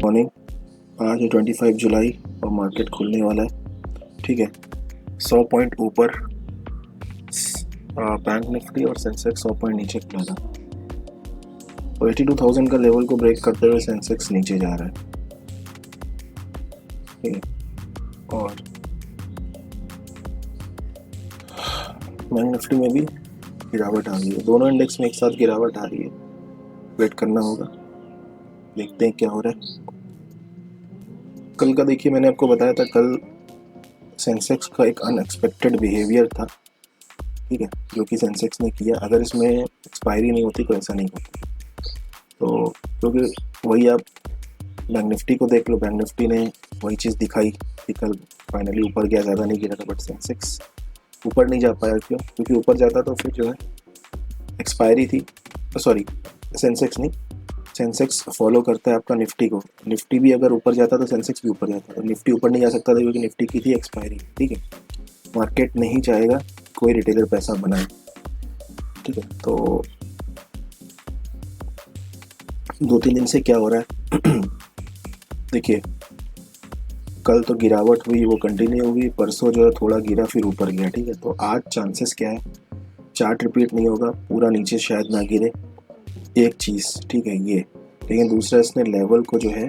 Morning. आज है 25 जुलाई और मार्केट खुलने वाला है। ठीक है, 100 पॉइंट ऊपर बैंक निफ्टी और सेंसेक्स 100 पॉइंट नीचे खुला था। तो 82,000 का लेवल को ब्रेक करते हुए सेंसेक्स नीचे जा रहा है। ठीक है, और बैंक निफ्टी में भी गिरावट आ रही है। दोनों इंडेक्स में एक साथ गिरावट आ रही है। वेट करना होगा, देखते हैं क्या हो रहा है। कल का देखिए, मैंने आपको बताया था कल सेंसेक्स का एक अनएक्सपेक्टेड बिहेवियर था। ठीक है, जो कि सेंसेक्स ने किया। अगर इसमें एक्सपायरी नहीं होती तो ऐसा नहीं होता। तो क्योंकि वही आप बैंक निफ्टी को देख लो, बैंक निफ्टी ने वही चीज़ दिखाई कि कल फाइनली ऊपर गया, ज़्यादा नहीं गिरा था। बट सेंसेक्स ऊपर नहीं जा पाया। क्यों? क्योंकि ऊपर जाता तो फिर जो है एक्सपायरी थी। सॉरी, सेंसेक्स नहीं, सेंसेक्स फॉलो करता है आपका निफ्टी को। निफ्टी भी अगर ऊपर जाता तो सेंसेक्स भी ऊपर जाता। तो निफ्टी ऊपर नहीं जा सकता था क्योंकि निफ्टी की थी एक्सपायरी। ठीक है, मार्केट नहीं चाहेगा कोई रिटेलर पैसा बनाए। ठीक है, तो 2-3 दिन से क्या हो रहा है देखिए, कल तो गिरावट हुई, वो कंटिन्यू हुई। परसों जो है थोड़ा गिरा, फिर ऊपर गया। ठीक है, तो आज चांसेस क्या है, चार्ट रिपीट नहीं होगा, पूरा नीचे शायद ना गिरे। एक चीज़ ठीक है ये, लेकिन दूसरा इसने लेवल को जो है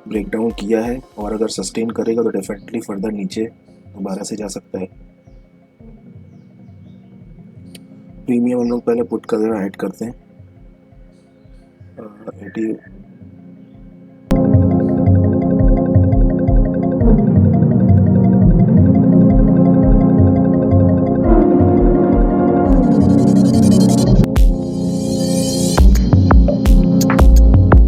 ब्रेक डाउन किया है, और अगर सस्टेन करेगा तो डेफिनेटली फर्दर नीचे दोबारा से जा सकता है। प्रीमियम हम लोग पहले पुट कर ऐड करते हैं। 80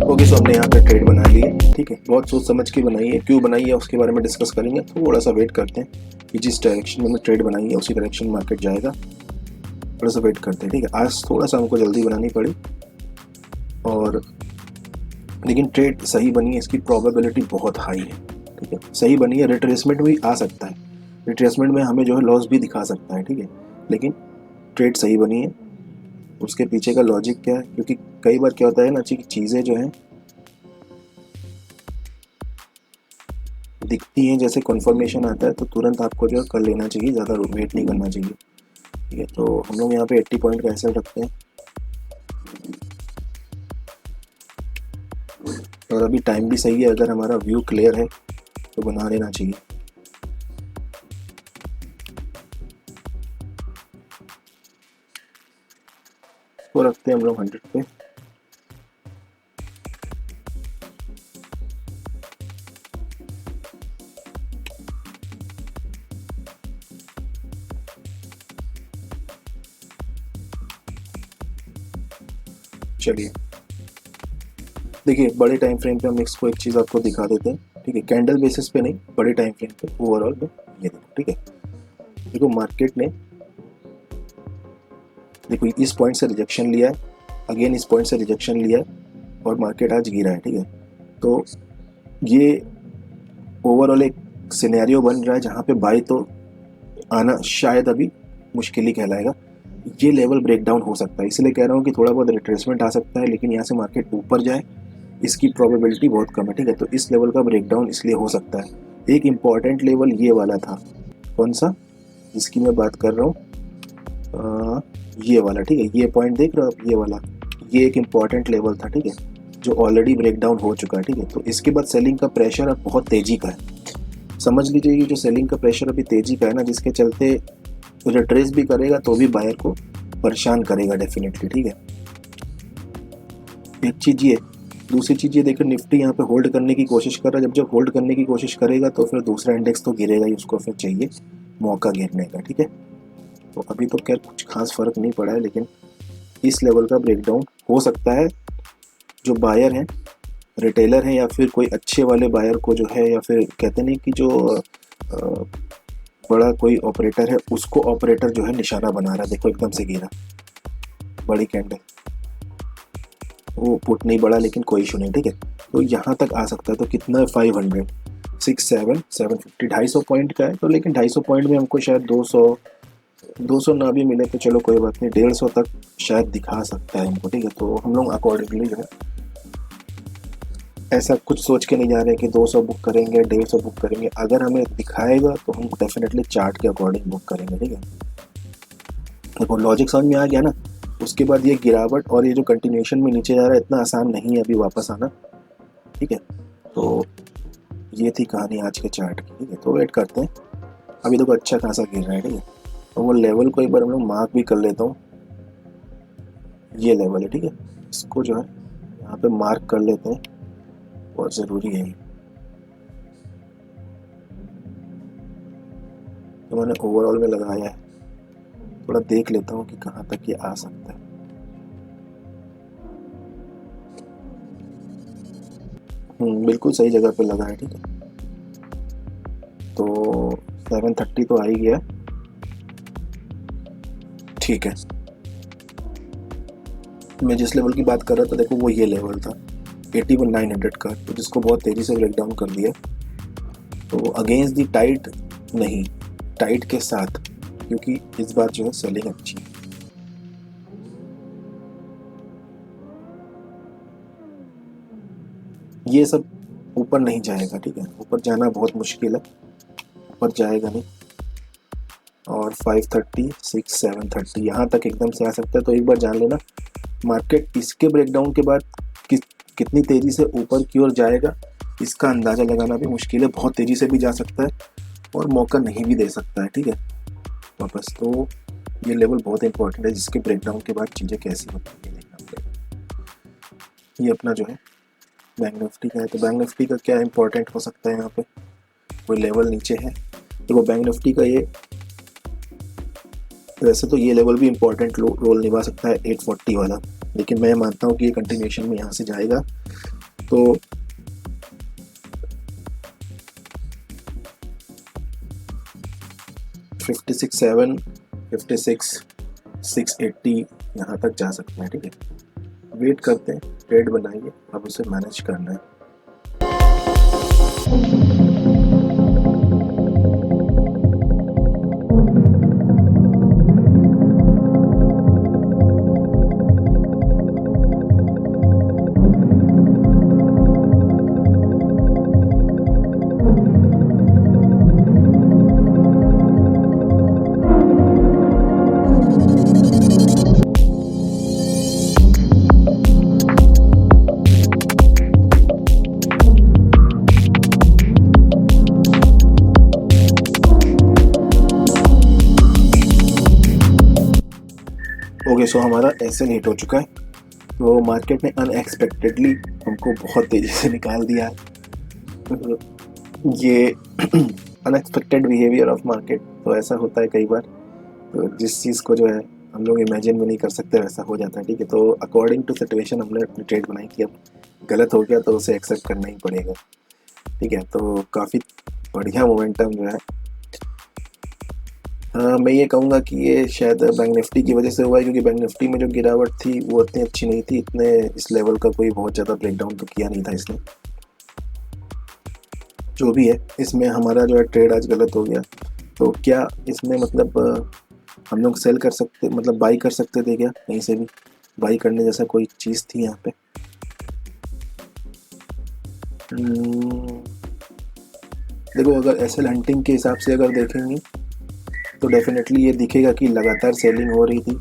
ओके। सो हमने यहाँ पे ट्रेड बना ली है। ठीक है, बहुत सोच समझ के बनाई है। क्यों बनाई है उसके बारे में डिस्कस करेंगे। थोड़ा सा वेट करते हैं कि जिस डायरेक्शन में हमने ट्रेड बनाई है उसी डायरेक्शन में मार्केट जाएगा। थोड़ा सा वेट करते हैं। ठीक है, आज थोड़ा सा हमको जल्दी बनानी पड़ी, और लेकिन ट्रेड सही बनी है, इसकी प्रोबेबिलिटी बहुत हाई है। ठीक है, सही बनी है। रिट्रेसमेंट भी आ सकता है, रिट्रेसमेंट में हमें जो है लॉस भी दिखा सकता है। ठीक है, लेकिन ट्रेड सही बनी है। उसके पीछे का लॉजिक क्या है, क्योंकि कई बार क्या होता है ना, चीज़ें जो हैं दिखती हैं, जैसे कन्फर्मेशन आता है तो तुरंत आपको जो है कर लेना चाहिए, ज़्यादा वेट नहीं करना चाहिए। ठीक है, तो हम लोग यहाँ पे 80 पॉइंट का एसेट रखते हैं, और अभी टाइम भी सही है। अगर हमारा व्यू क्लियर है तो बना लेना चाहिए। वो रखते हैं हम लोग 100 पे। चलिए देखिए, बड़े टाइम फ्रेम पे हम इसको एक चीज़ आपको दिखा देते हैं। ठीक है, कैंडल बेसिस पे नहीं, बड़े टाइम फ्रेम पे ओवरऑल में ये देखो। ठीक है, देखो मार्केट ने देखो इस पॉइंट से रिजेक्शन लिया है, अगेन इस पॉइंट से रिजेक्शन लिया है, और मार्केट आज गिरा है। ठीक है, तो ये ओवरऑल एक सिनेरियो बन रहा है जहाँ पे बाई तो आना शायद अभी मुश्किल ही कहलाएगा। ये लेवल ब्रेकडाउन हो सकता है, इसलिए कह रहा हूँ कि थोड़ा बहुत रिट्रेसमेंट आ सकता है, लेकिन यहाँ से मार्केट ऊपर जाए इसकी प्रोबेबिलिटी बहुत कम है। ठीक है, तो इस लेवल का ब्रेकडाउन इसलिए हो सकता है। एक इम्पॉर्टेंट लेवल ये वाला था, कौन सा, जिसकी मैं बात कर रहा हूँ, ये वाला। ठीक है, ये पॉइंट देख रहे हो आप, ये वाला, ये एक इम्पॉर्टेंट लेवल था। ठीक है, जो ऑलरेडी ब्रेकडाउन हो चुका है। ठीक है, तो इसके बाद सेलिंग का प्रेशर अब बहुत तेज़ी का है। समझ लीजिए कि जो सेलिंग का प्रेशर अभी तेज़ी का है ना, जिसके चलते रिट्रेस भी करेगा तो भी बायर को परेशान करेगा डेफिनेटली। ठीक है, एक चीज़ ये, दूसरी चीज़ ये देखो, निफ्टी यहाँ पे होल्ड करने की कोशिश कर रहा है। जब होल्ड करने की कोशिश करेगा तो फिर दूसरा इंडेक्स तो गिरेगा ही, उसको फिर चाहिए मौका गिरने का। ठीक है, तो अभी तो खैर कुछ खास फर्क नहीं पड़ा है, लेकिन इस लेवल का ब्रेकडाउन हो सकता है। जो बायर हैं, रिटेलर हैं, या फिर कोई अच्छे वाले बायर को जो है, या फिर कहते नहीं कि जो बड़ा कोई ऑपरेटर है, उसको ऑपरेटर जो है निशाना बना रहा है। देखो एकदम से गिरा, बड़ी कैंडल, वो पुट नहीं बढ़ा, लेकिन कोई इशू नहीं। ठीक है, तो यहाँ तक आ सकता है। तो कितना है, 500, 67, 750, 250 पॉइंट का है। तो लेकिन 250 पॉइंट में हमको शायद 200 ना भी मिले तो चलो कोई बात नहीं, 150 तक शायद दिखा सकता है हमको। ठीक है, तो हम लोग अकॉर्डिंगली जो है ऐसा कुछ सोच के नहीं जा रहे कि 200 बुक करेंगे, 150 बुक करेंगे। अगर हमें दिखाएगा तो हम डेफिनेटली चार्ट के अकॉर्डिंग बुक करेंगे, ठीक है। देखो लॉजिक समझ में आ गया ना। उसके बाद ये गिरावट और ये जो कंटिन्यूएशन में नीचे जा रहा है, इतना आसान नहीं है अभी वापस आना, ठीक है। तो ये थी कहानी आज के चार्ट की, ठीक है। तो वेट करते हैं। अभी देखो अच्छा खासा गिर रहा है, ठीक है। तो वो लेवल को एक बार हम लोग मार्क भी कर लेता हूँ। ये लेवल है, ठीक है। इसको जो है यहाँ पे मार्क कर लेते हैं, बहुत ज़रूरी है। तो मैंने ओवरऑल में लगाया है, थोड़ा देख लेता हूँ कि कहाँ तक ये आ सकता है। बिल्कुल सही जगह पे लगा है, ठीक है। तो 730 तो आ ही गया, ठीक है। मैं जिस लेवल की बात कर रहा था देखो वो ये लेवल था 81,900 का, तो जिसको बहुत तेज़ी से ब्रेक डाउन कर दिया। तो अगेंस्ट दी टाइट नहीं, टाइट के साथ, क्योंकि इस बार जो है सेलिंग अच्छी है। ये सब ऊपर नहीं जाएगा, ठीक है। ऊपर जाना बहुत मुश्किल है, ऊपर जाएगा नहीं। और 530, 6, 730 यहाँ तक एकदम से आ सकता है। तो एक बार जान लेना मार्केट इसके ब्रेकडाउन के बाद कितनी तेज़ी से ऊपर की ओर जाएगा, इसका अंदाज़ा लगाना भी मुश्किल है। बहुत तेज़ी से भी जा सकता है और मौका नहीं भी दे सकता है, ठीक है, वापस। तो ये लेवल बहुत इंपॉर्टेंट है, जिसके ब्रेकडाउन के बाद चीज़ें कैसी होती है देखना पड़ेगा। ये अपना जो है बैंक निफ्टी का है। तो बैंक निफ्टी का क्या इंपॉर्टेंट हो सकता है यहाँ पे, कोई लेवल नीचे है। देखो बैंक निफ्टी का ये, वैसे तो ये लेवल भी इम्पोर्टेंट रोल निभा सकता है 840 वाला, लेकिन मैं मानता हूँ कि ये कंटिन्यूएशन में यहाँ से जाएगा। तो फिफ्टी सिक्स 7, 56, 680 यहाँ तक जा सकता है, ठीक है। वेट करते हैं, ट्रेड बनाइए, अब उसे मैनेज करना है। ओके, सो हमारा एसएल हिट हो चुका है। तो मार्केट ने अनएक्सपेक्टेडली हमको बहुत तेज़ी से निकाल दिया है। ये अनएक्सपेक्टेड बिहेवियर ऑफ मार्केट, तो ऐसा होता है कई बार। तो जिस चीज़ को जो है हम लोग इमेजिन भी नहीं कर सकते वैसा हो जाता है, ठीक है। तो अकॉर्डिंग टू सिचुएशन हमने अपनी ट्रेड बनाई कि अब गलत हो गया तो उसे एक्सेप्ट करना ही पड़ेगा, ठीक है। तो काफ़ी बढ़िया मोमेंटम जो है, हाँ मैं ये कहूँगा कि ये शायद बैंक निफ्टी की वजह से हुआ है, क्योंकि बैंक निफ्टी में जो गिरावट थी वो इतनी अच्छी नहीं थी। इतने इस लेवल का कोई बहुत ज़्यादा ब्रेकडाउन तो किया नहीं था इसने। जो भी है, इसमें हमारा जो है ट्रेड आज गलत हो गया। तो क्या इसमें मतलब हम लोग सेल कर सकते, मतलब बाई कर सकते थे क्या, कहीं से भी बाई करने जैसा कोई चीज़ थी यहाँ पे? देखो अगर एसएल हंटिंग के हिसाब से अगर देखेंगे तो डेफिनेटली ये दिखेगा कि लगातार सेलिंग हो रही थी।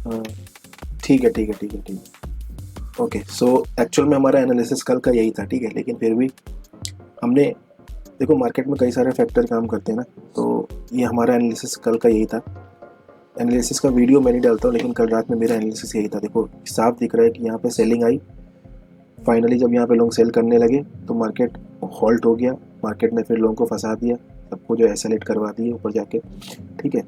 हाँ ठीक है, ठीक है, ठीक है, ठीक है। ओके, सो एक्चुअल में हमारा एनालिसिस कल का यही था, ठीक है। लेकिन फिर भी हमने, देखो मार्केट में कई सारे फैक्टर काम करते हैं ना, तो ये हमारा एनालिसिस कल का यही था। एनालिसिस का वीडियो मैं नहीं डालता हूँ, लेकिन कल रात में मेरा एनालिसिस यही था। देखो साफ दिख रहा है कि यहाँ पे सेलिंग आई, फाइनली जब यहाँ पे लोग सेल करने लगे तो मार्केट हॉल्ट हो गया। मार्केट ने फिर लोगों को फंसा दिया, सबको जो एसेलेट करवा दिए ऊपर जाके, ठीक है।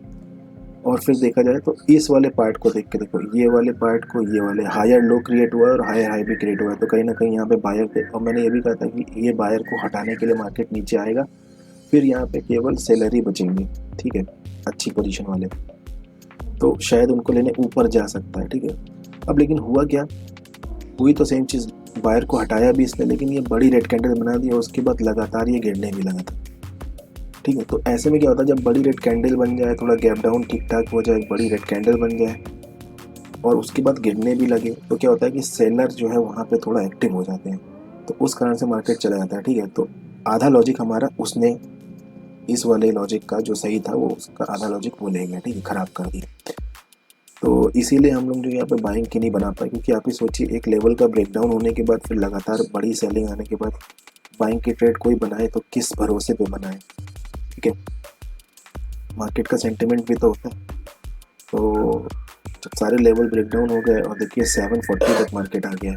और फिर देखा जाए तो इस वाले पार्ट को देख के देखो, ये वाले पार्ट को, ये वाले हायर लो क्रिएट हुआ है और हायर हाई भी क्रिएट हुआ है। तो कहीं ना कहीं यहाँ पे बायर थे, और मैंने ये भी कहा था कि ये बायर को हटाने के लिए मार्केट नीचे आएगा, फिर यहाँ पे केवल सेलर ही बचेंगे, ठीक है, अच्छी पोजीशन वाले। तो शायद उनको लेने ऊपर जा सकता है, ठीक है। अब लेकिन हुआ क्या, हुई तो सेम चीज़, बायर को हटाया भी इसने, लेकिन ये बड़ी रेड कैंडल बना दी और उसके बाद लगातार ये गिरने भी लगा था, ठीक है। तो ऐसे में क्या होता है, जब बड़ी रेड कैंडल बन जाए, थोड़ा गैप डाउन ठीक ठाक हो जाए, बड़ी रेड कैंडल बन जाए, और उसके बाद गिरने भी लगे तो क्या होता है कि सेलर जो है वहाँ पे थोड़ा एक्टिव हो जाते हैं, तो उस कारण से मार्केट चला जाता है। ठीक है, तो आधा लॉजिक हमारा उसने इस वाले लॉजिक का जो सही था वो उसका आधा लॉजिक वो ले गया, ठीक है, ख़राब कर दिया। तो इसीलिए हम लोग जो यहाँ पे बाइंग की नहीं बना पाए, क्योंकि आप ही सोचिए एक लेवल का ब्रेकडाउन होने के बाद फिर लगातार बड़ी सेलिंग आने के बाद बाइंग की ट्रेड कोई बनाए तो किस भरोसे पे बनाए। ठीक है, मार्केट का सेंटिमेंट भी तो होता है। तो जब सारे लेवल ब्रेकडाउन हो गए और देखिए 740 तक मार्केट आ गया है,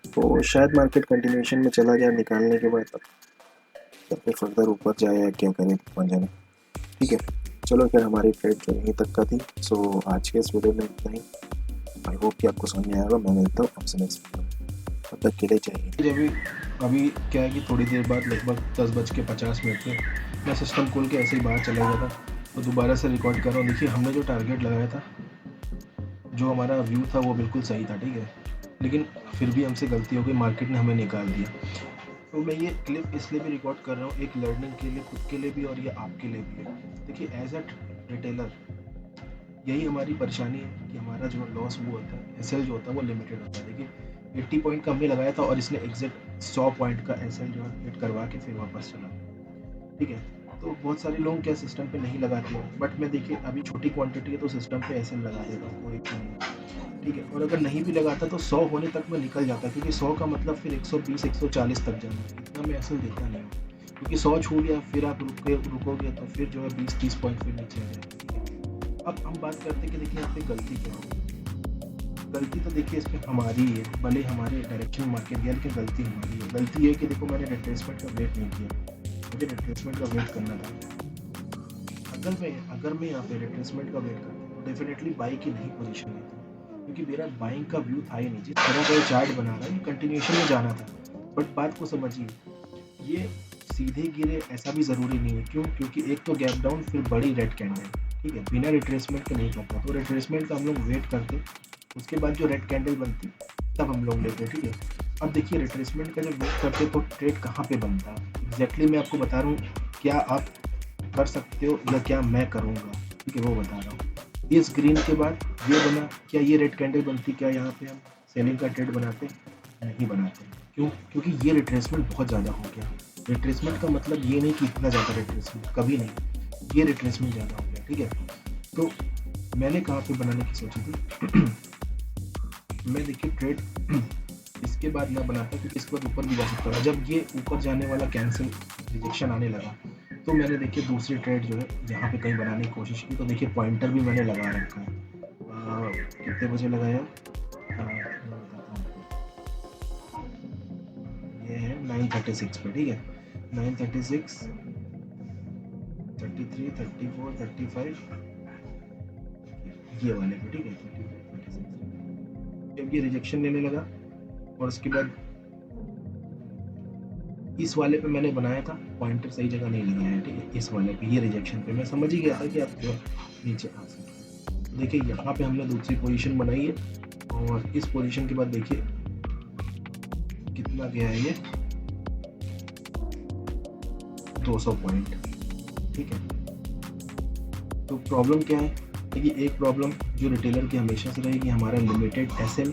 तो शायद मार्केट कंटिन्यूएशन में चला जाए निकालने के बाद, या फिर फर्दर ऊपर जाए या क्या करे मान जाने। ठीक है, चलो फिर हमारी ट्रेड जो यहीं तक का थी। सो आज के इस वीडियो में इतना ही। आई होप कि आपको समझ में आएगा। मैं मिलता हूँ आपसे नेक्स्ट वीडियो में, तब तक के लिए चाहिए। अभी क्या है कि थोड़ी देर बाद लगभग 10:50 पे मैं सिस्टम खोल के ऐसे ही बाहर चला गया था, तो दोबारा से रिकॉर्ड कर रहा हूँ। देखिए हमने जो टारगेट लगाया था, जो हमारा व्यू था वो बिल्कुल सही था, ठीक है, लेकिन फिर भी हमसे गलती हो गई, मार्केट ने हमें निकाल दिया। तो मैं ये क्लिप इसलिए भी रिकॉर्ड कर रहा हूँ, एक लर्निंग के लिए, खुद के लिए भी और ये आपके लिए भी है। देखिए एज अ रिटेलर यही हमारी परेशानी है कि हमारा जो लॉस वो होता है, एसएल जो होता है वो लिमिटेड होता है। देखिए 80 पॉइंट का हमने लगाया था और इसने एग्जैक्ट 100 पॉइंट का एसएल जो है हिट करवा के फिर वापस चला। ठीक है, तो बहुत सारे लोग क्या सिस्टम पे नहीं लगाते हैं, बट मैं देखिए अभी छोटी क्वांटिटी है तो सिस्टम पे एसएल लगा देता हूँ, कोई नहीं। ठीक है, और अगर नहीं भी लगाता तो 100 होने तक मैं निकल जाता, क्योंकि 100 का मतलब फिर 120 140 तक जाना, इतना मैं एसएल देता नहीं हूँ, क्योंकि 100 छू गया फिर आप रुकोगे तो फिर जो है 20-30 पॉइंट फिर नीचे आ जाएगा। अब हम बात करते हैं कि देखिए यहाँ पे गलती क्या है। गलती तो देखिए इसमें हमारी है, भले हमारे डायरेक्शन में मार्केट गया, लेकिन गलती हमारी है। गलती है कि देखो मैंने रिट्रेसमेंट का वेट नहीं किया, मुझे रिट्रेसमेंट का वेट करना था। अगर मैं यहाँ पे रिट्रेसमेंट का वेट करता तो डेफिनेटली बाई की नहीं पोजीशन लेता, क्योंकि मेरा बाइंग का व्यू था ही नहीं। जिस तरह का चार्ट बना रहा है कंटिन्यूएशन में जाना था, बट बात को समझिए, ये सीधे गिरे ऐसा भी ज़रूरी नहीं है। क्यों? क्योंकि एक तो गैप डाउन फिर बड़ी रेड कैंडल, ठीक है, बिना रिट्रेसमेंट के नहीं करता, तो रिट्रेसमेंट का हम लोग वेट करते, उसके बाद जो रेड कैंडल बनती तब हम लोग लेते। ठीक है, अब देखिए रिट्रेसमेंट का जब वेट करते तो ट्रेड कहाँ पे बनता है एग्जैक्टली मैं आपको बता रहा हूँ, क्या आप कर सकते हो या क्या मैं करूँगा, ठीक है, वो बता रहा हूँ। इस ग्रीन के बाद ये बना, क्या ये रेड कैंडल बनती, क्या यहाँ पे हम सेलिंग का ट्रेड बनाते? नहीं बनाते। क्यों? क्योंकि ये रिट्रेसमेंट बहुत ज़्यादा हो गया। रिट्रेसमेंट का मतलब ये नहीं कि इतना ज़्यादा रिट्रेसमेंट, कभी नहीं, ये रिट्रेसमेंट ज़्यादा हो गया। ठीक है, तो मैंने कहाँ पे बनाने की सोची थी मैं देखिए ट्रेड इसके बाद ना बनाता, क्योंकि इसके बाद ऊपर भी जा सकता था। जब ये ऊपर जाने वाला कैंसिल रिजेक्शन आने लगा तो मैंने देखिए दूसरी ट्रेड जो है यहाँ पे कहीं बनाने की कोशिश की, तो देखिए पॉइंटर भी मैंने लगा रखा है। कितने बजे लगाया? ये है 9:36 पे, ठीक है, 9:36, 33, 34, 35 ये वाले पे, ठीक है, 35, 36 जब ये रिजेक्शन लेने लगा और उसके बाद इस वाले पे मैंने बनाया था, पॉइंटर सही जगह नहीं लगाया है, ठीक है, इस वाले पे ये रिजेक्शन पे मैं समझ ही गया था कि आप जो नीचे आ सकते। देखिए यहाँ पे हमने दूसरी पोजीशन बनाई है और इस पोजीशन के बाद देखिए कितना गया है ये 200 पॉइंट, ठीक है। तो प्रॉब्लम क्या है? देखिए एक प्रॉब्लम जो रिटेलर की हमेशा से रहेगी, हमारा लिमिटेड एसएल,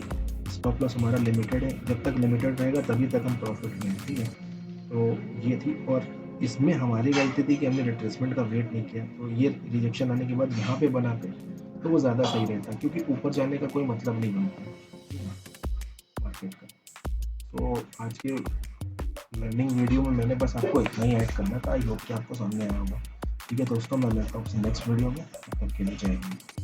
स्टॉप लॉस हमारा लिमिटेड है, जब तक लिमिटेड रहेगा तभी तक हम प्रॉफिट में, ठीक है। तो ये थी, और इसमें हमारी गलती थी कि हमने रिट्रेसमेंट का वेट नहीं किया, तो ये रिजेक्शन आने के बाद यहाँ पे बनाते तो वो ज़्यादा सही रहता, क्योंकि ऊपर जाने का कोई मतलब नहीं बनता मार्केट का। तो आज के लर्निंग वीडियो में मैंने बस आपको इतना ही ऐड करना था। आई होप कि आपको समझ में आया होगा। ठीक है दोस्तों, मैं मिलता हूँ नेक्स्ट वीडियो में, तब तक के लिए जय हिंद।